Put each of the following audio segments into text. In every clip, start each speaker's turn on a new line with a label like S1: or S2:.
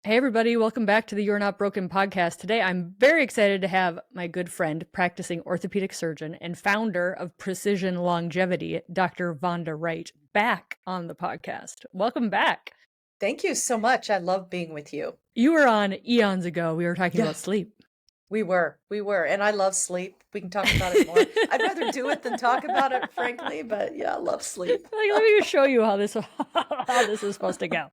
S1: Hey, everybody. Welcome back to the You're Not Broken podcast. Today, I'm very excited to have my good friend, practicing orthopedic surgeon and founder of Precision Longevity, Dr. Vonda Wright, back on the podcast. Welcome back.
S2: Thank you so much. I love being with you.
S1: You were on eons ago. We were talking about sleep.
S2: We were. And I love sleep. We can talk about it more. I'd rather do it than talk about it, frankly, but yeah, I love sleep.
S1: Let me just show you how this is supposed to go.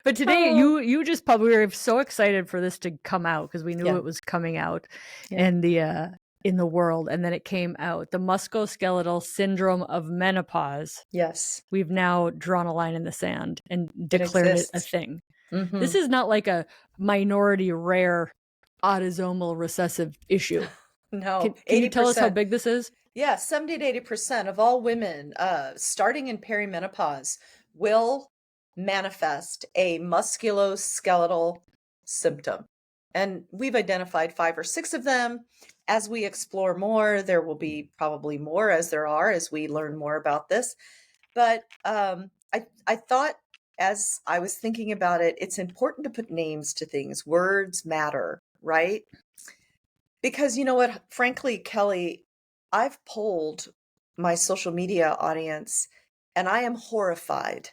S1: But today, you just we were so excited for this to come out because we knew it was coming out in the world, and then it came out. The musculoskeletal syndrome of menopause.
S2: Yes.
S1: We've now drawn a line in the sand and declared it a thing. Mm-hmm. This is not like a minority rare autosomal recessive issue.
S2: No.
S1: Can you tell us how big this is?
S2: Yeah, 70 to 80% of all women starting in perimenopause will manifest a musculoskeletal symptom. And we've identified 5 or 6 of them. As we explore more, there will be probably more as we learn more about this. But I thought, as I was thinking about it, it's important to put names to things. Words matter, right? Because you know what, frankly, Kelly, I've polled my social media audience, and I am horrified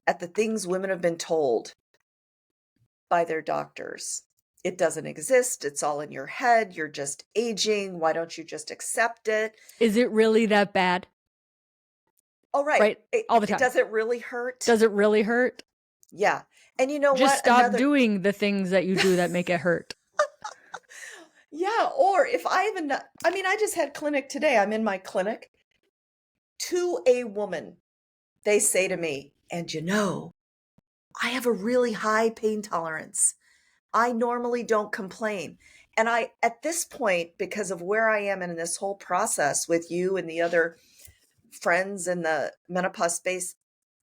S2: at the things women have been told by their doctors. It doesn't exist. It's all in your head. You're just aging. Why don't you just accept it?
S1: Is it really that bad?
S2: Oh, right.
S1: All the time.
S2: Does it really hurt?
S1: Does it really hurt?
S2: Yeah. And you know
S1: just stop doing the things that you do that make it hurt.
S2: Yeah. Or if I just had clinic today. I'm in my clinic. To a woman, they say to me, and I have a really high pain tolerance. I normally don't complain. And at this point, because of where I am in this whole process with you and the other friends in the menopause space,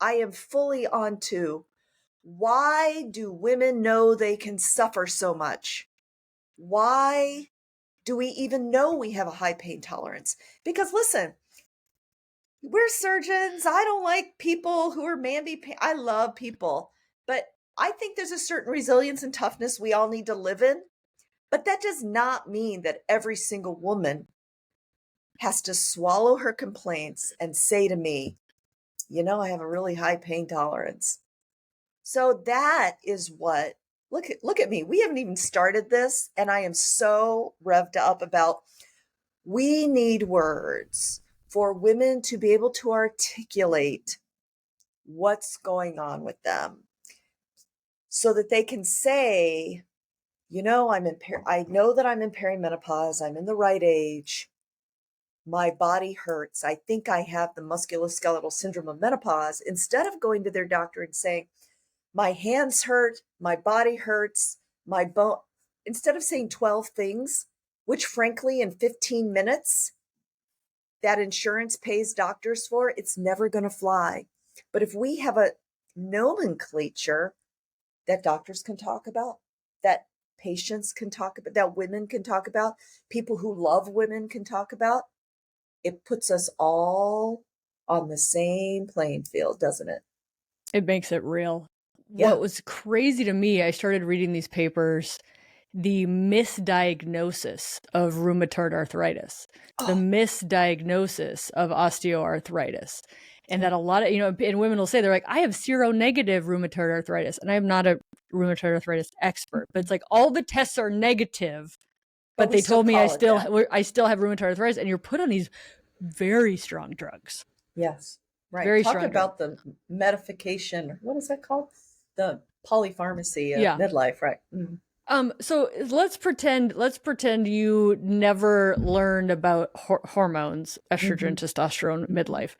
S2: I am fully onto why do women know they can suffer so much? Why do we even know we have a high pain tolerance? Because listen, we're surgeons. I don't like people who are mamby. I love people, but I think there's a certain resilience and toughness we all need to live in. But that does not mean that every single woman has to swallow her complaints and say to me, I have a really high pain tolerance. So that is what, look at me. We haven't even started this. And I am so revved up about, we need words for women to be able to articulate what's going on with them so that they can say, I know that I'm in perimenopause. I'm in the right age. My body hurts. I think I have the musculoskeletal syndrome of menopause, instead of going to their doctor and saying, my hands hurt, my body hurts, my bone, instead of saying 12 things, which frankly, in 15 minutes, that insurance pays doctors for, it's never going to fly. But if we have a nomenclature that doctors can talk about, that patients can talk about, that women can talk about, people who love women can talk about, it puts us all on the same playing field, doesn't it?
S1: It makes it real.
S2: Yeah.
S1: What was crazy to me, I started reading these papers, the misdiagnosis of rheumatoid arthritis, the misdiagnosis of osteoarthritis. And that a lot of, and women will say, they're like, I have seronegative rheumatoid arthritis. And I'm not a rheumatoid arthritis expert, but it's like all the tests are negative, but they told me I still have rheumatoid arthritis, and you're put on these very strong drugs.
S2: Yes. Right.
S1: Very
S2: Talk
S1: strong
S2: about the medification. What is that called? The polypharmacy of midlife, right? Mm-hmm.
S1: So let's pretend you never learned about hormones, estrogen, testosterone, midlife.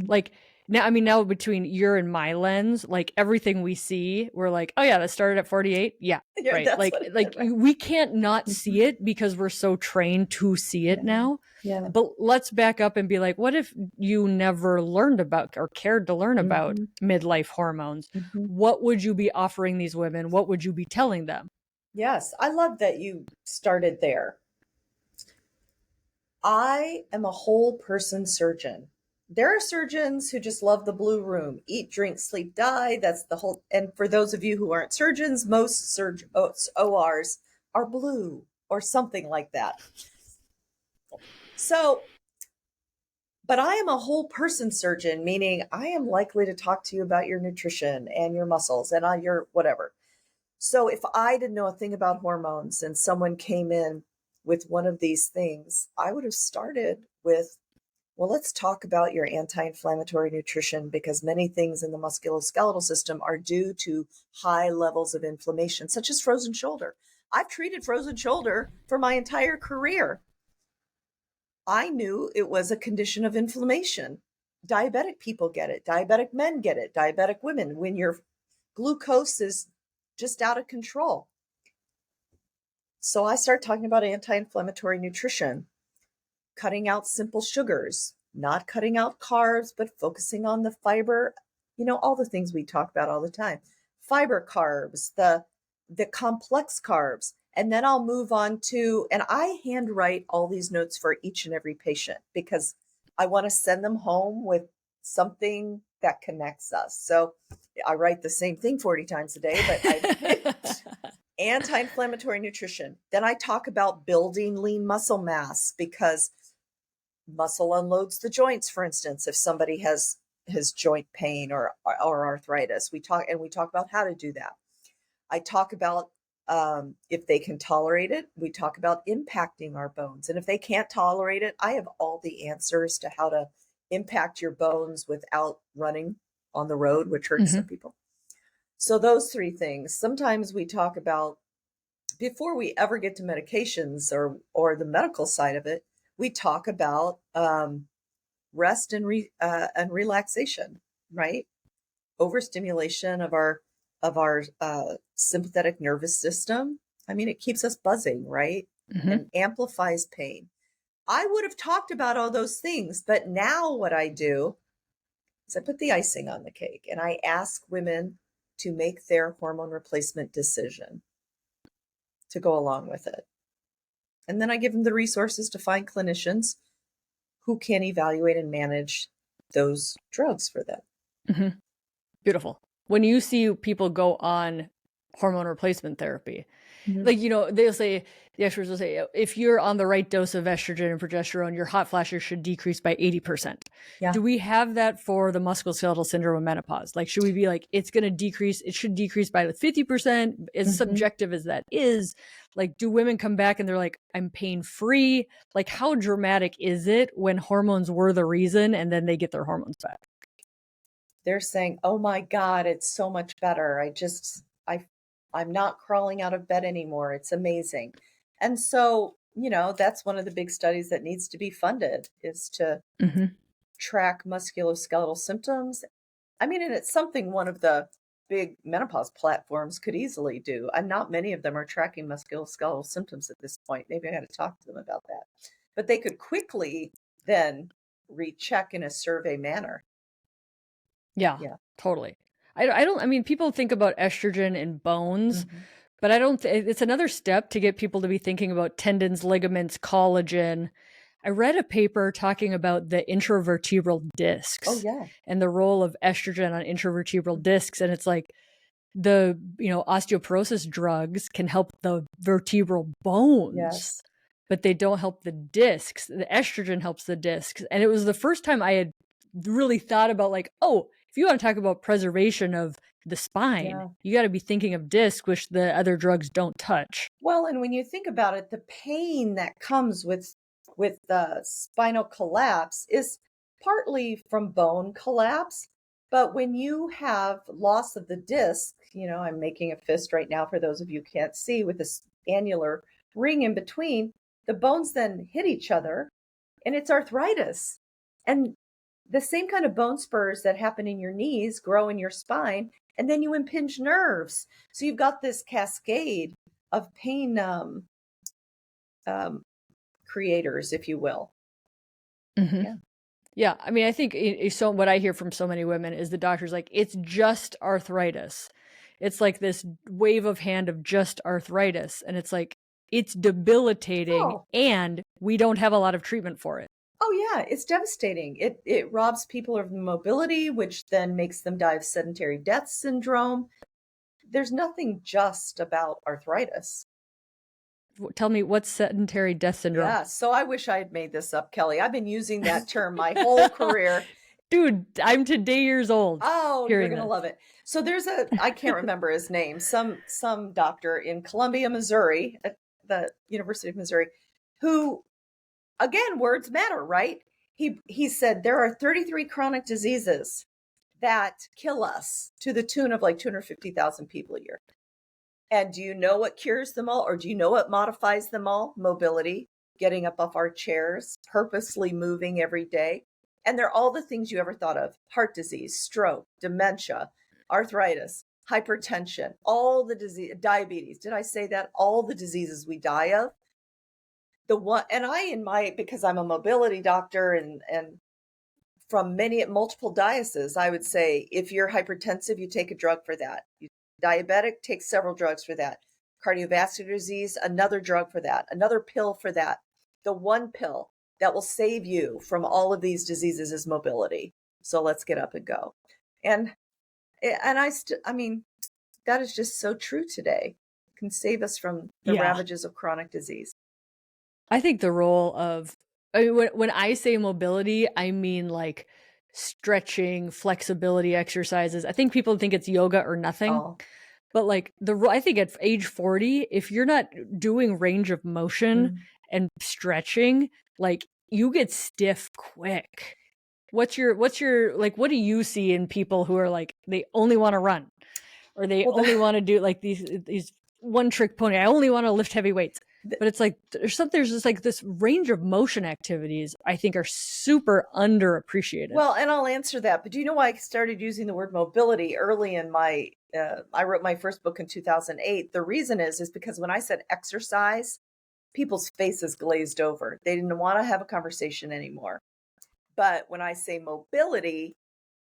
S1: Like now between your and my lens, like everything we see, we're like, oh yeah, that started at 48. Yeah, right. Right. We can't not see it because we're so trained to see it now. Yeah. But let's back up and be like, what if you never learned about or cared to learn about midlife hormones? What would you be offering these women? What would you be telling them?
S2: Yes, I love that you started there. I am a whole person surgeon. there are surgeons who just love the blue room: eat, drink, sleep, die. That's the whole. And for those of you who aren't surgeons, most ORs are blue or something like that. So, but I am a whole person surgeon, meaning I am likely to talk to you about your nutrition and your muscles and on your whatever. So if I didn't know a thing about hormones and someone came in with one of these things, I would have started with, well, let's talk about your anti-inflammatory nutrition, because many things in the musculoskeletal system are due to high levels of inflammation, such as frozen shoulder. I've treated frozen shoulder for my entire career. I knew it was a condition of inflammation. Diabetic people get it. Diabetic men get it. Diabetic women, when your glucose is just out of control. So I start talking about anti-inflammatory nutrition, cutting out simple sugars, not cutting out carbs, but focusing on the fiber, all the things we talk about all the time. Fiber carbs, the complex carbs. And then I'll move on to, and I handwrite all these notes for each and every patient because I want to send them home with something that connects us. So I write the same thing 40 times a day, but anti-inflammatory nutrition. Then I talk about building lean muscle mass, because muscle unloads the joints. For instance, if somebody has joint pain or arthritis, we talk about how to do that. I talk about if they can tolerate it. We talk about impacting our bones. And if they can't tolerate it, I have all the answers to how to impact your bones without running on the road, which hurts some people. So those three things. Sometimes we talk about, before we ever get to medications or the medical side of it, we talk about rest and relaxation, right? Overstimulation of our sympathetic nervous system. I mean, it keeps us buzzing, right? And amplifies pain. I would have talked about all those things, but now what I do is I put the icing on the cake and I ask women to make their hormone replacement decision to go along with it. And then I give them the resources to find clinicians who can evaluate and manage those drugs for them.
S1: Beautiful. When you see people go on hormone replacement therapy, like, they'll say, the experts will say, if you're on the right dose of estrogen and progesterone, your hot flashes should decrease by 80%.
S2: Yeah.
S1: Do we have that for the musculoskeletal syndrome of menopause? Like, should we be like, it should decrease by 50%? As subjective as that is, like, do women come back and they're like, I'm pain free? Like, how dramatic is it when hormones were the reason and then they get their hormones back?
S2: They're saying, oh my God, it's so much better. I'm not crawling out of bed anymore. It's amazing. And so, that's one of the big studies that needs to be funded, is to track musculoskeletal symptoms. I mean, and it's something one of the big menopause platforms could easily do. And not many of them are tracking musculoskeletal symptoms at this point. Maybe I got to talk to them about that. But they could quickly then recheck in a survey manner.
S1: Yeah, totally. I mean, people think about estrogen in bones, but I don't, it's another step to get people to be thinking about tendons, ligaments, collagen. I read a paper talking about the intravertebral discs and the role of estrogen on intravertebral discs. And it's like the, osteoporosis drugs can help the vertebral bones, but they don't help the discs. The estrogen helps the discs. And it was the first time I had really thought about, like, oh, if you want to talk about preservation of the spine, you got to be thinking of disc, which the other drugs don't touch.
S2: Well, and when you think about it, the pain that comes with the spinal collapse is partly from bone collapse. But when you have loss of the disc, I'm making a fist right now for those of you who can't see, with this annular ring in between, the bones then hit each other and it's arthritis. And the same kind of bone spurs that happen in your knees grow in your spine, and then you impinge nerves. So you've got this cascade of pain creators, if you will.
S1: Yeah. I mean, I think so. What I hear from so many women is the doctor's like, it's just arthritis. It's like this wave of hand of just arthritis. And it's like, it's debilitating and we don't have a lot of treatment for it.
S2: Oh yeah, it's devastating. It robs people of mobility, which then makes them die of sedentary death syndrome. There's nothing just about arthritis.
S1: Tell me, what's sedentary death syndrome?
S2: Yeah, so I wish I had made this up, Kelly. I've been using that term my whole career.
S1: Dude, I'm today years old.
S2: Oh, you're
S1: hearing
S2: gonna
S1: this.
S2: love it. So there's I can't remember his name, some doctor in Columbia, Missouri, at the University of Missouri, who, again, words matter, right? He said there are 33 chronic diseases that kill us to the tune of like 250,000 people a year. And do you know what cures them all, or do you know what modifies them all? Mobility, getting up off our chairs, purposely moving every day. And they're all the things you ever thought of: heart disease, stroke, dementia, arthritis, hypertension, all the disease, diabetes. Did I say that? All the diseases we die of. The one, and because I'm a mobility doctor and from multiple diocese, I would say if you're hypertensive, you take a drug for that. You diabetic, take several drugs for that. Cardiovascular disease, another drug for that, another pill for that. The one pill that will save you from all of these diseases is mobility. So let's get up and go. And I mean, that is just so true today. It can save us from the ravages of chronic disease.
S1: I think the role of, when I say mobility, I mean like stretching, flexibility exercises. I think people think it's yoga or nothing.
S2: Oh.
S1: But like I think at age 40, if you're not doing range of motion and stretching, like you get stiff quick. What's your like, what do you see in people who are like, they only want to run, or they only want to do like these one trick pony? I only want to lift heavy weights. But it's like there's just like this range of motion activities I think are super underappreciated.
S2: Well, and I'll answer that. But do you know why I started using the word mobility early in my, I wrote my first book in 2008. The reason is because when I said exercise, people's faces glazed over. They didn't want to have a conversation anymore. But when I say mobility,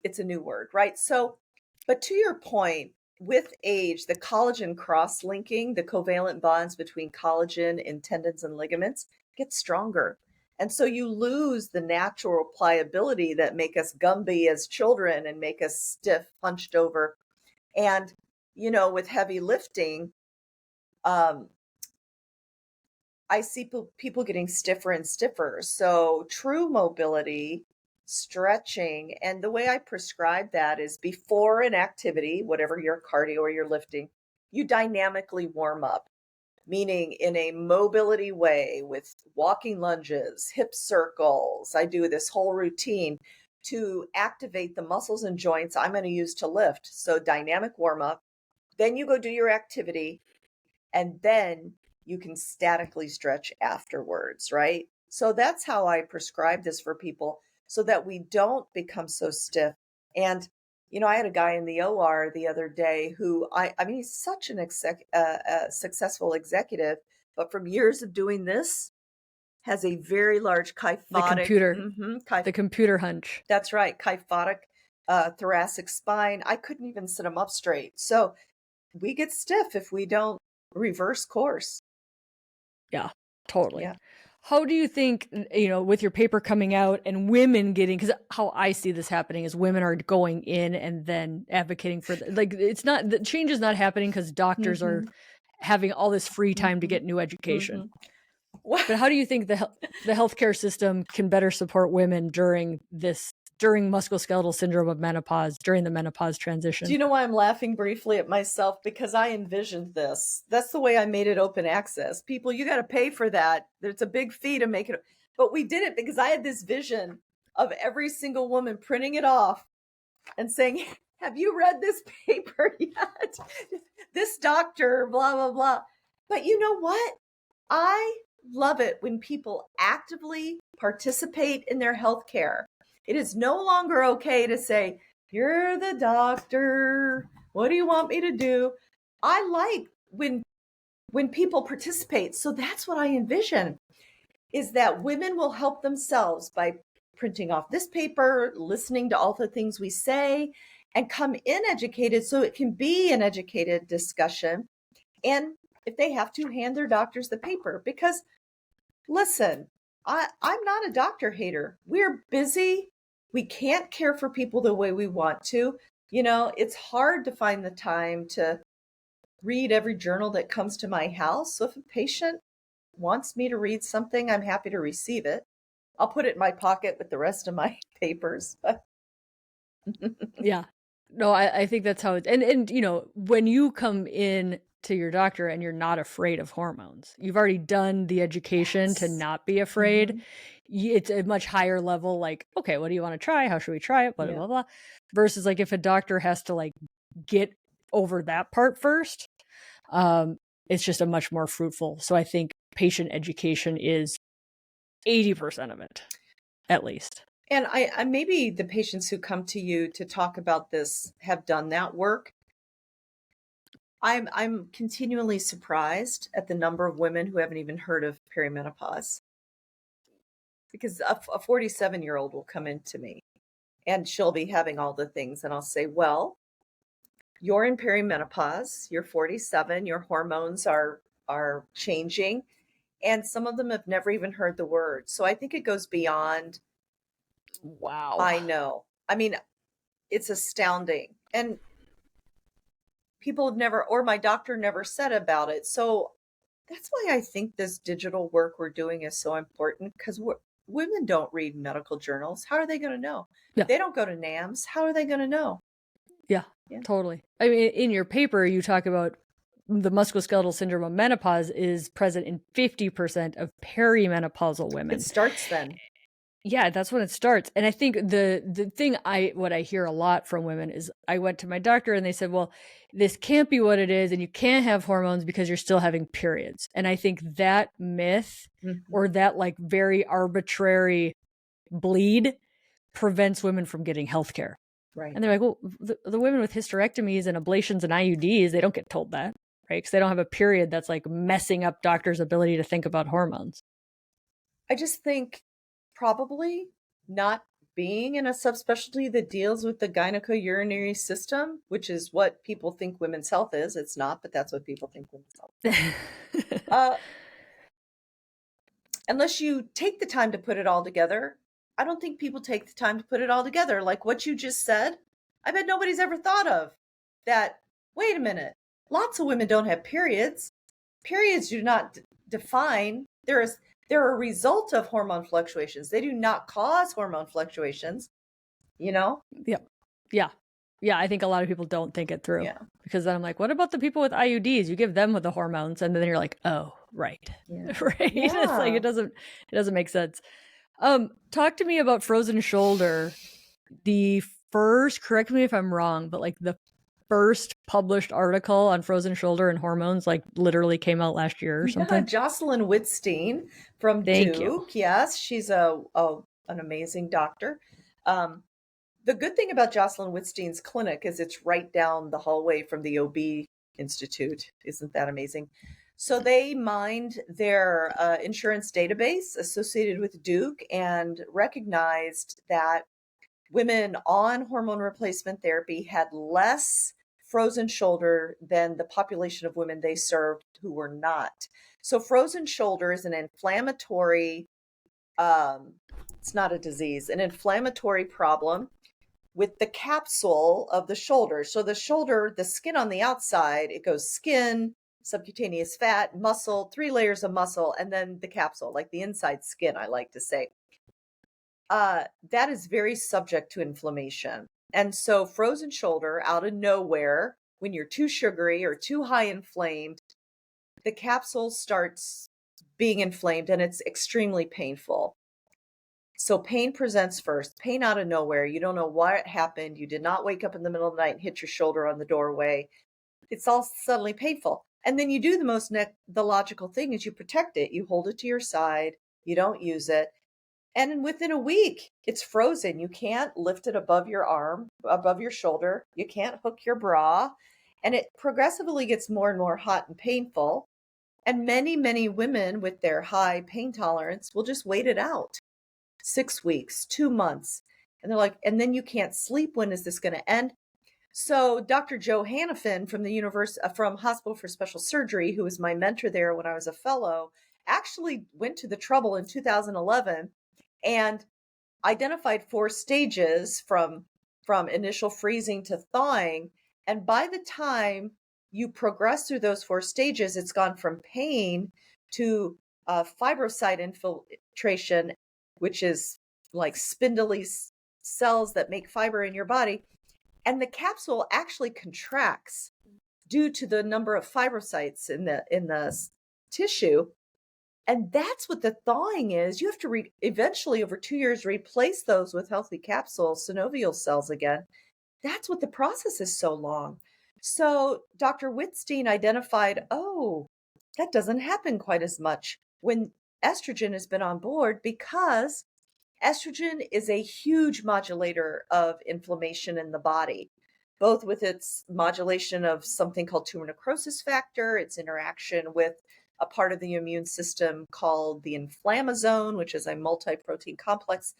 S2: it's a new word, right? So, but to your point, with age, the collagen cross-linking, the covalent bonds between collagen and tendons and ligaments get stronger. And so you lose the natural pliability that make us Gumby as children and make us stiff, hunched over. And, you know, with heavy lifting, I see people getting stiffer and stiffer. So true mobility, stretching, and the way I prescribe that is before an activity, whatever your cardio or your lifting, you dynamically warm up, meaning in a mobility way with walking lunges, hip circles. I do this whole routine to activate the muscles and joints I'm going to use to lift. So dynamic warm up, then you go do your activity, and then you can statically stretch afterwards, right? So that's how I prescribe this for people so that we don't become so stiff. And, you know, I had a guy in the OR the other day who I mean, he's such an successful executive, but from years of doing this, has a very large kyphotic.
S1: The computer hunch.
S2: That's right. Kyphotic thoracic spine. I couldn't even sit him up straight. So we get stiff if we don't reverse course.
S1: Yeah, totally.
S2: Yeah.
S1: How do you think, you know, with your paper coming out and women getting, because how I see this happening is women are going in and then advocating for, like, it's not, the change is not happening because doctors are having all this free time to get new education. But how do you think the healthcare system can better support women during musculoskeletal syndrome of menopause, during the menopause transition?
S2: Do you know why I'm laughing briefly at myself? Because I envisioned this. That's the way I made it open access. People, you got to pay for that. There's a big fee to make it. But we did it because I had this vision of every single woman printing it off and saying, have you read this paper yet? This doctor, blah, blah, blah. But you know what? I love it when people actively participate in their health care. It is no longer okay to say, you're the doctor, what do you want me to do? I like when people participate. So that's what I envision, is that women will help themselves by printing off this paper, listening to all the things we say, and come in educated so it can be an educated discussion. And if they have to, hand their doctors the paper. Because listen, I'm not a doctor hater. We're busy. We can't care for people the way we want to. It's hard to find the time to read every journal that comes to my house. So if a patient wants me to read something, I'm happy to receive it. I'll put it in my pocket with the rest of my papers. But
S1: Yeah. No, I think that's how it, and when you come in to your doctor and you're not afraid of hormones, you've already done the education to
S2: yes.
S1: not be afraid. It's a much higher level, like, okay, what do you want to try? How should we try it? Blah, blah,
S2: Yeah.
S1: blah, blah. Versus like if a doctor has to like get over that part first, it's just a much more fruitful. So I think patient education is 80% of it, at least.
S2: And I maybe the patients who come to you to talk about this have done that work. I'm continually surprised at the number of women who haven't even heard of perimenopause. Because a 47-year-old will come into me and she'll be having all the things, and I'll say, well, you're in perimenopause, you're 47, your hormones are changing, and some of them have never even heard the word. So I think it goes beyond,
S1: Wow.
S2: I know. I mean, it's astounding. And people have never, or my doctor never said about it. So that's why I think this digital work we're doing is so important, because women don't read medical journals. How are they going to know?
S1: Yeah.
S2: They don't go to NAMS. How are they going to know?
S1: Yeah, totally. I mean, in your paper, you talk about the musculoskeletal syndrome of menopause is present in 50% of perimenopausal women.
S2: It starts then.
S1: Yeah, that's when it starts. And I think the thing what I hear a lot from women is, I went to my doctor and they said, well, this can't be what it is, and you can't have hormones because you're still having periods. And I think that myth or that like very arbitrary bleed prevents women from getting healthcare.
S2: Right.
S1: And they're like, well, the women with hysterectomies and ablations and IUDs, they don't get told that, right? Because they don't have a period that's like messing up doctors' ability to think about hormones.
S2: I just think probably not being in a subspecialty that deals with the gynecourinary system, which is what people think women's health is. It's not, but that's what people think women's health is. Unless you take the time to put it all together, I don't think people take the time to put it all together. Like what you just said, I bet nobody's ever thought of that. Wait a minute. Lots of women don't have periods. Periods do not define. They're a result of hormone fluctuations. They do not cause hormone fluctuations,
S1: Yeah. Yeah, I think a lot of people don't think it through.
S2: Yeah.
S1: Because then I'm like, what about the people with IUDs? You give them with the hormones, and then you're like, oh, right.
S2: Yeah.
S1: Right.
S2: Yeah.
S1: It's like it doesn't make sense. Talk to me about frozen shoulder. The first, correct me if I'm wrong, but like the first published article on frozen shoulder and hormones like literally came out last year or something.
S2: Yeah, Jocelyn Whitstein from
S1: Thank
S2: Duke.
S1: you.
S2: Yes, she's an amazing doctor. The good thing about Jocelyn Whitstein's clinic is it's right down the hallway from the OB Institute. Isn't that amazing? So they mined their insurance database associated with Duke and recognized that women on hormone replacement therapy had less frozen shoulder than the population of women they served who were not. So frozen shoulder is an inflammatory, it's not a disease, an inflammatory problem with the capsule of the shoulder. So the shoulder, the skin on the outside, it goes skin, subcutaneous fat, muscle, 3 layers of muscle, and then the capsule, like the inside skin, I like to say. That is very subject to inflammation. And so frozen shoulder out of nowhere, when you're too sugary or too high inflamed, the capsule starts being inflamed and it's extremely painful. So pain presents first, pain out of nowhere. You don't know what happened. You did not wake up in the middle of the night and hit your shoulder on the doorway. It's all suddenly painful. And then you do the logical thing is you protect it. You hold it to your side. You don't use it. And within a week, it's frozen. You can't lift it above your arm, above your shoulder. You can't hook your bra. And it progressively gets more and more hot and painful. And many, many women with their high pain tolerance will just wait it out. 6 weeks, 2 months. And they're like, and then you can't sleep. When is this going to end? So Dr. Joe Hannafin from the from Hospital for Special Surgery, who was my mentor there when I was a fellow, actually went to the trouble in 2011 and identified 4 stages from initial freezing to thawing, and by the time you progress through those 4 stages, it's gone from pain to fibrocyte infiltration, which is like spindly cells that make fiber in your body, and the capsule actually contracts due to the number of fibrocytes in the tissue. And that's what the thawing is. You have to eventually, over 2 years, replace those with healthy capsules, synovial cells again. That's what the process is so long. So Dr. Wittstein identified, oh, that doesn't happen quite as much when estrogen has been on board, because estrogen is a huge modulator of inflammation in the body, both with its modulation of something called tumor necrosis factor, its interaction with a part of the immune system called the inflammasome, which is a multi-protein complex.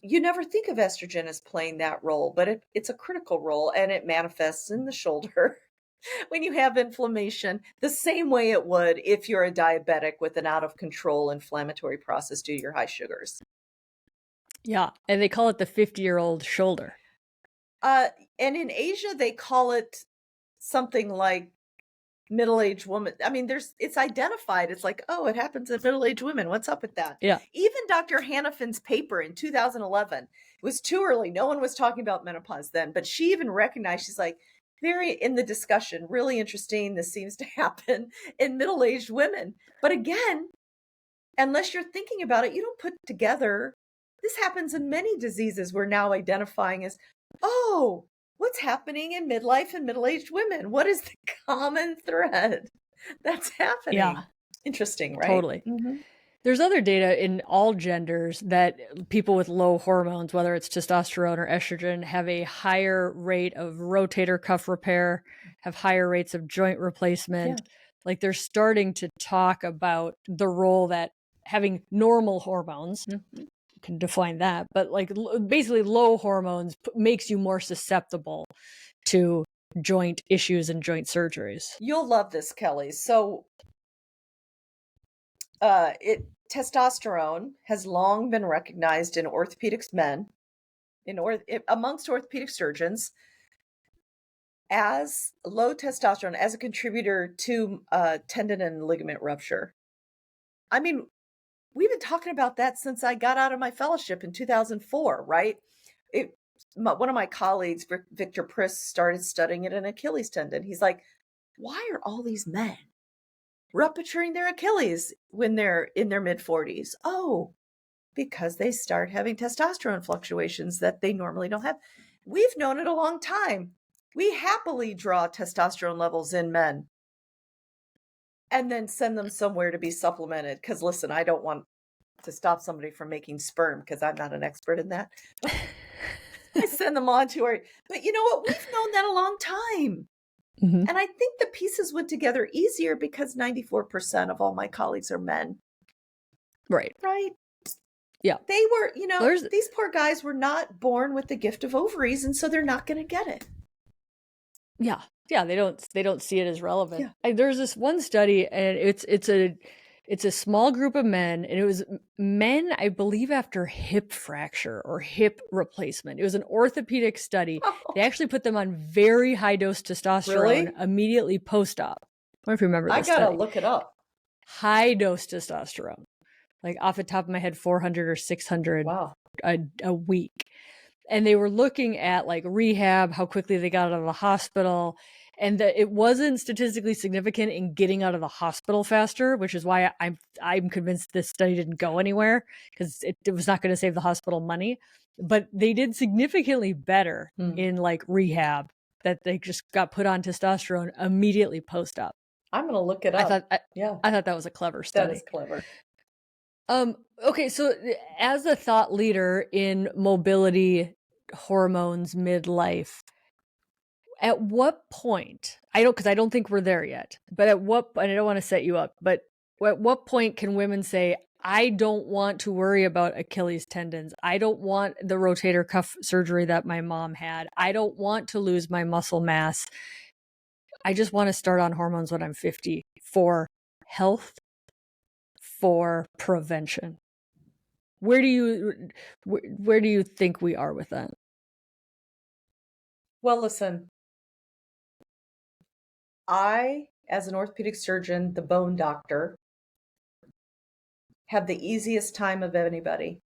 S2: You never think of estrogen as playing that role, but it's a critical role, and it manifests in the shoulder when you have inflammation, the same way it would if you're a diabetic with an out of control inflammatory process due to your high sugars.
S1: Yeah, and they call it the 50-year-old shoulder.
S2: And in Asia, they call it something like middle-aged woman. I mean, it's identified. It's like, oh, it happens in middle-aged women. What's up with that?
S1: Yeah.
S2: Even Dr. Hanafin's paper in 2011, it was too early. No one was talking about menopause then, but she even recognized, she's like, very in the discussion, really interesting. This seems to happen in middle-aged women. But again, unless you're thinking about it, you don't put together. This happens in many diseases we're now identifying as, oh, what's happening in midlife and middle-aged women? What is the common thread that's happening?
S1: Yeah.
S2: Interesting, right?
S1: Totally. There's other data in all genders that people with low hormones, whether it's testosterone or estrogen, have a higher rate of rotator cuff repair, have higher rates of joint replacement.
S2: Yeah.
S1: Like they're starting to talk about the role that having normal hormones, can define that, but like basically low hormones makes you more susceptible to joint issues and joint surgeries.
S2: You'll love this, Kelly. So testosterone has long been recognized in orthopedics men, amongst orthopedic surgeons, as low testosterone as a contributor to tendon and ligament rupture. I mean, we've been talking about that since I got out of my fellowship in 2004, right? One of my colleagues, Victor Priss, started studying it in Achilles tendon. He's like, why are all these men rupturing their Achilles when they're in their mid-40s? Oh, because they start having testosterone fluctuations that they normally don't have. We've known it a long time. We happily draw testosterone levels in men and then send them somewhere to be supplemented. Because listen, I don't want to stop somebody from making sperm because I'm not an expert in that. I send them on to our, but you know what? We've known that a long time. And I think the pieces went together easier because 94% of all my colleagues are men.
S1: Right.
S2: Right.
S1: Yeah.
S2: They were, these poor guys were not born with the gift of ovaries, and so they're not going to get it.
S1: Yeah. Yeah. They don't see it as relevant.
S2: Yeah.
S1: There's this one study, and it's a small group of men, and it was men, I believe, after hip fracture or hip replacement. It was an orthopedic study.
S2: Oh.
S1: They actually put them on very high dose testosterone immediately post-op. I don't know if you remember this
S2: I gotta
S1: study.
S2: look it up.
S1: High dose testosterone, like off the top of my head, 400 or 600 a week. And they were looking at like rehab, how quickly they got out of the hospital, and that it wasn't statistically significant in getting out of the hospital faster, which is why I'm convinced this study didn't go anywhere, because it was not going to save the hospital money. But they did significantly better in like rehab, that they just got put on testosterone immediately post-op.
S2: I'm going to look it up.
S1: I thought that was a clever study.
S2: That is clever.
S1: Okay, so as a thought leader in mobility hormones midlife, at what point, because I don't think we're there yet, but and I don't want to set you up, but at what point can women say, I don't want to worry about Achilles tendons. I don't want the rotator cuff surgery that my mom had. I don't want to lose my muscle mass. I just want to start on hormones when I'm 50 for health, for prevention. Where do you think we are with that?
S2: Well, listen, I, as an orthopedic surgeon, the bone doctor, have the easiest time of anybody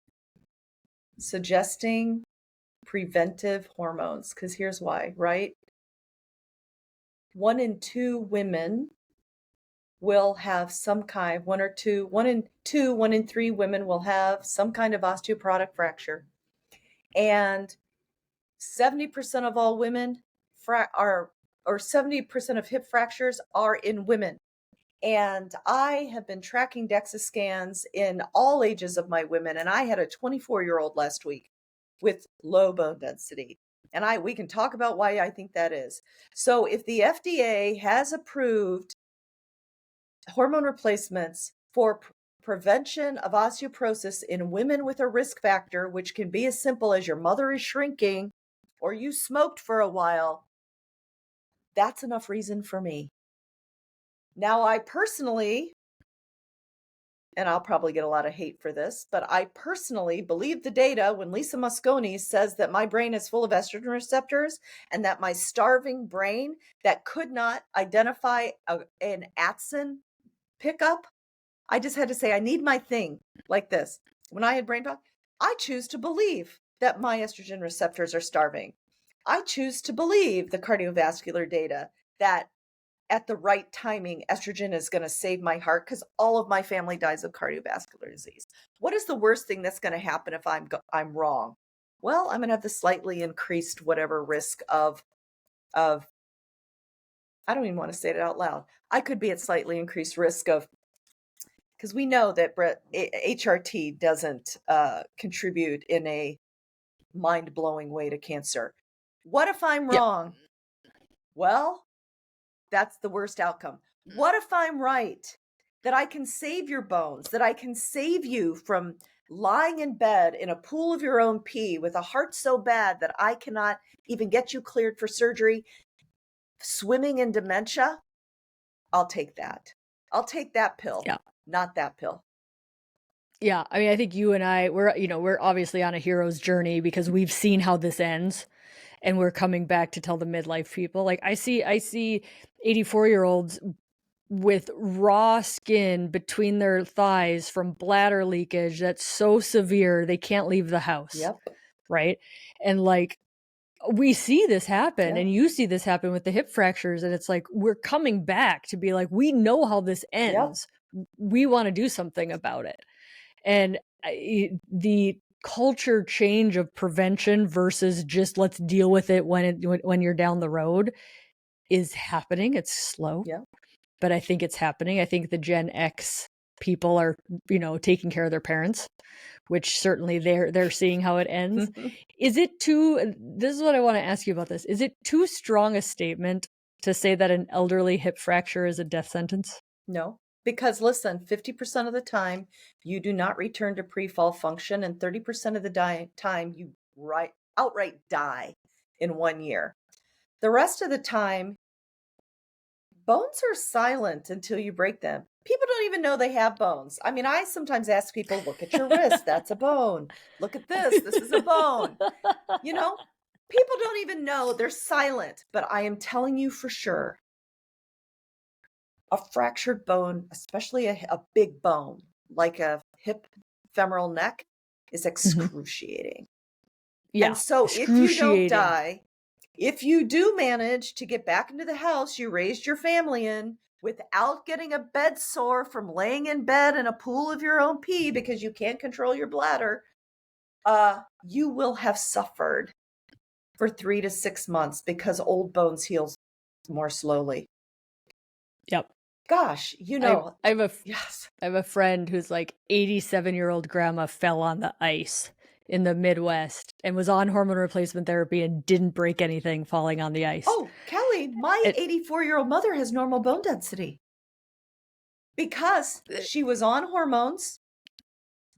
S2: suggesting preventive hormones. Because here's why, right? 1 in 2 women will have some kind, 1 in 3 women will have some kind of osteoporotic fracture. And 70% of all women or 70% of hip fractures are in women. And I have been tracking DEXA scans in all ages of my women. And I had a 24-year-old last week with low bone density. And we can talk about why I think that is. So if the FDA has approved hormone replacements for prevention of osteoporosis in women with a risk factor, which can be as simple as your mother is shrinking or you smoked for a while, that's enough reason for me. Now, I personally, and I'll probably get a lot of hate for this, but I personally believe the data when Lisa Mosconi says that my brain is full of estrogen receptors and that my starving brain that could not identify an Atson pickup, I just had to say, I need my thing like this. When I had brain fog, I choose to believe that my estrogen receptors are starving. I choose to believe the cardiovascular data that at the right timing, estrogen is going to save my heart because all of my family dies of cardiovascular disease. What is the worst thing that's going to happen if I'm wrong? Well, I'm going to have the slightly increased whatever risk of I don't even want to say it out loud. I could be at slightly increased risk of, because we know that HRT doesn't contribute in a mind-blowing way to cancer. What if I'm wrong? Well, that's the worst outcome. What if I'm right? That I can save your bones, that I can save you from lying in bed in a pool of your own pee with a heart so bad that I cannot even get you cleared for surgery, swimming in dementia. I'll take that. I'll take that pill, not that pill.
S1: Yeah, I mean, I think you and I, we're obviously on a hero's journey because we've seen how this ends, and we're coming back to tell the midlife people. Like I see 84-year-olds with raw skin between their thighs from bladder leakage that's so severe they can't leave the house.
S2: Yep.
S1: Right? And like we see this happen, and you see this happen with the hip fractures, and it's like we're coming back to be like, we know how this ends. We want to do something about it. And the culture change of prevention versus just let's deal with it when you're down the road is happening. It's slow, but I think it's happening. I think the Gen X people are, taking care of their parents, which certainly they're seeing how it ends. Is it this is what I want to ask you about this. Is it too strong a statement to say that an elderly hip fracture is a death sentence?
S2: No. Because listen, 50% of the time you do not return to pre-fall function, and 30% of the time you outright die in 1 year. The rest of the time, bones are silent until you break them. People don't even know they have bones. I mean, I sometimes ask people, look at your wrist, that's a bone. Look at this is a bone. People don't even know, they're silent. But I am telling you for sure, a fractured bone, especially a big bone, like a hip femoral neck, is excruciating.
S1: Yeah.
S2: And so if you don't die, if you do manage to get back into the house you raised your family in without getting a bed sore from laying in bed in a pool of your own pee because you can't control your bladder, you will have suffered for 3 to 6 months because old bones heal more slowly.
S1: Yep.
S2: Gosh,
S1: I have a friend who's like 87-year-old grandma fell on the ice in the Midwest and was on hormone replacement therapy and didn't break anything falling on the ice.
S2: Oh, Kelly, my 84-year-old mother has normal bone density because she was on hormones.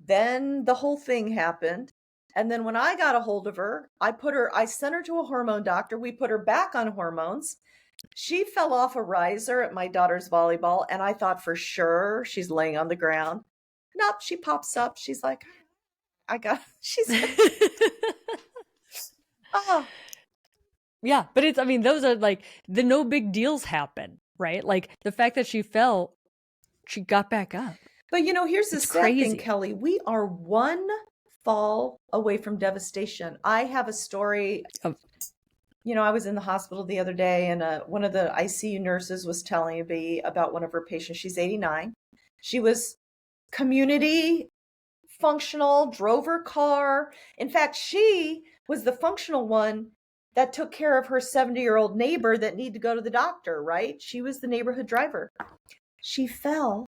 S2: Then the whole thing happened. And then when I got a hold of her, I sent her to a hormone doctor. We put her back on hormones. She fell off a riser at my daughter's volleyball, and I thought for sure she's laying on the ground. Nope, she pops up. She's like, she's, oh,
S1: Yeah, but it's, I mean, those are like the no big deals happen, right? Like the fact that she fell, she got back up.
S2: but here's the
S1: It's
S2: sad thing,
S1: crazy.
S2: Kelly. We are one fall away from devastation. I have a story.
S1: Of-
S2: I was in the hospital the other day, and one of the ICU nurses was telling me about one of her patients. She's 89. She was community functional, drove her car. In fact, she was the functional one that took care of her 70-year-old neighbor that needed to go to the doctor, right? She was the neighborhood driver. She fell,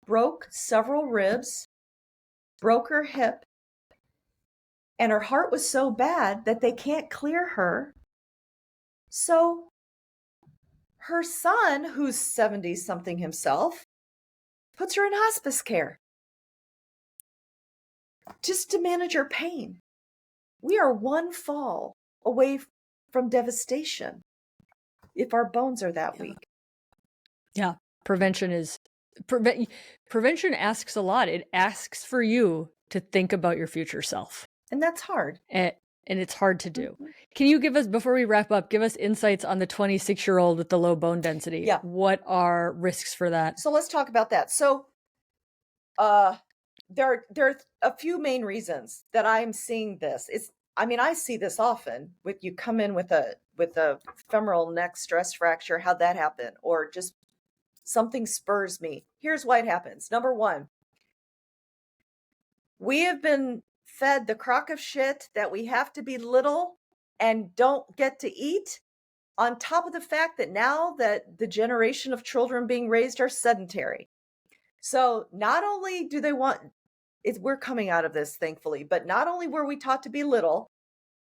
S2: broke several ribs, broke her hip, and her heart was so bad that they can't clear her. So her son, who's 70 something himself, puts her in hospice care just to manage her pain. We are one fall away from devastation if our bones are that weak.
S1: Yeah. Prevention asks a lot. It asks for you to think about your future self.
S2: And that's hard.
S1: And it's hard to do. Can you give us, before we wrap up, give us insights on the 26-year-old with the low bone density?
S2: Yeah.
S1: What are risks for that?
S2: So let's talk about that. So there are a few main reasons that I'm seeing this. I see this often with you come in with a femoral neck stress fracture, how'd that happen? Or just something spurs me. Here's why it happens. Number one, we have been fed the crock of shit that we have to be little and don't get to eat, on top of the fact that now that the generation of children being raised are sedentary. So not only do they want, we're coming out of this, thankfully, but not only were we taught to be little,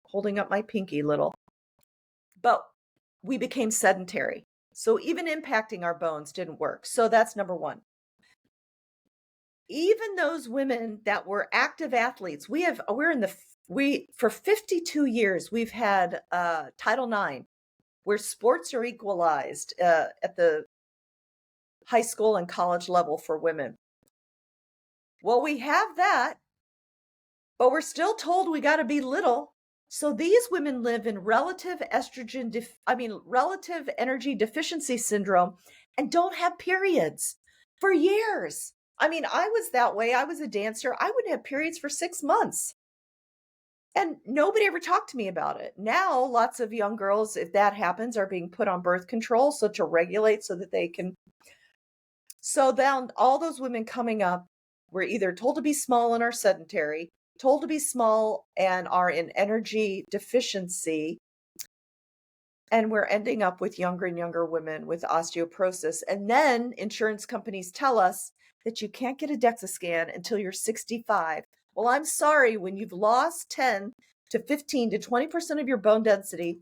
S2: holding up my pinky little, but we became sedentary. So even impacting our bones didn't work. So that's number one. Even those women that were active athletes, for 52 years, we've had Title IX, where sports are equalized at the high school and college level for women. Well, we have that, but we're still told we got to be little. So these women live in relative energy deficiency syndrome and don't have periods for years. I was that way. I was a dancer. I wouldn't have periods for 6 months. And nobody ever talked to me about it. Now, lots of young girls, if that happens, are being put on birth control, so to regulate so that they can. So then all those women coming up were either told to be small and are sedentary, told to be small and are in energy deficiency. And we're ending up with younger and younger women with osteoporosis. And then insurance companies tell us that you can't get a DEXA scan until you're 65. Well, I'm sorry, when you've lost 10 to 15 to 20% of your bone density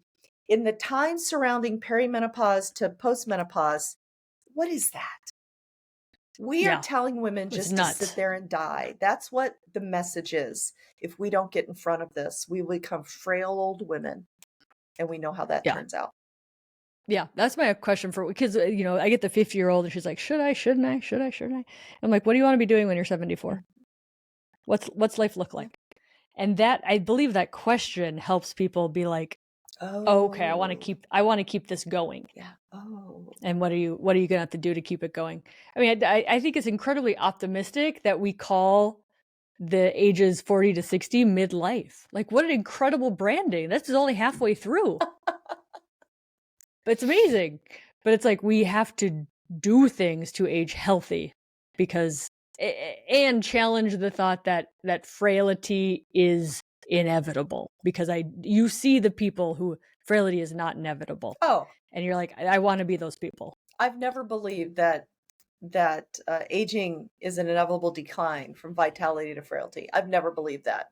S2: in the time surrounding perimenopause to postmenopause, what is that? We are telling women just to sit there and die. That's what the message is. If we don't get in front of this, we will become frail old women. And we know how that turns out.
S1: Yeah, that's my question because, I get the 50-year-old and she's like, should I, shouldn't I, should I, shouldn't I? I'm like, what do you want to be doing when you're 74? What's life look like? And that, I believe that question helps people be like, oh, okay, I want to keep this going.
S2: Yeah. Oh.
S1: And what are you going to have to do to keep it going? I mean, I think it's incredibly optimistic that we call the ages 40 to 60 midlife. Like, what an incredible branding. This is only halfway through. But it's amazing. But it's like we have to do things to age healthy and challenge the thought that frailty is inevitable, because you see the people who frailty is not inevitable.
S2: Oh.
S1: And you're like, I want to be those people.
S2: I've never believed that aging is an inevitable decline from vitality to frailty. I've never believed that.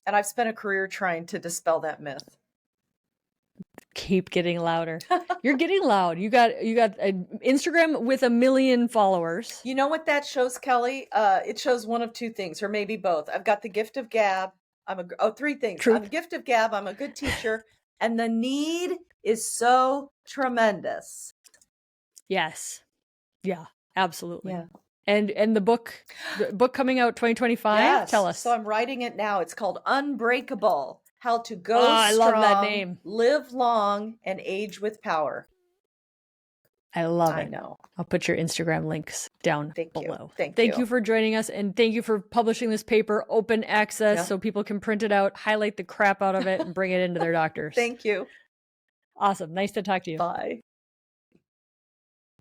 S2: And I've spent a career trying to dispel that myth.
S1: Keep getting louder. You're getting loud. You got an Instagram with 1 million followers.
S2: You know what that shows, Kelly? It shows one of two things, or maybe both. I've got the gift of gab. Three things.
S1: Truth.
S2: I'm a gift of gab. I'm a good teacher. And the need is so tremendous.
S1: Yes. Yeah, absolutely.
S2: Yeah.
S1: And the book coming out 2025,
S2: Yes.
S1: tell us.
S2: So I'm writing it now. It's called Unbreakable: How to Go
S1: I
S2: Strong,
S1: love that name.
S2: Live Long, and Age with Power.
S1: I love it.
S2: I know.
S1: I'll put your Instagram links down below.
S2: Thank you.
S1: You for joining us, and thank you for publishing this paper, open access,
S2: Yeah.
S1: so people can print it out, highlight the crap out of it, and bring it into their doctors.
S2: Thank you.
S1: Awesome. Nice to talk to you.
S2: Bye.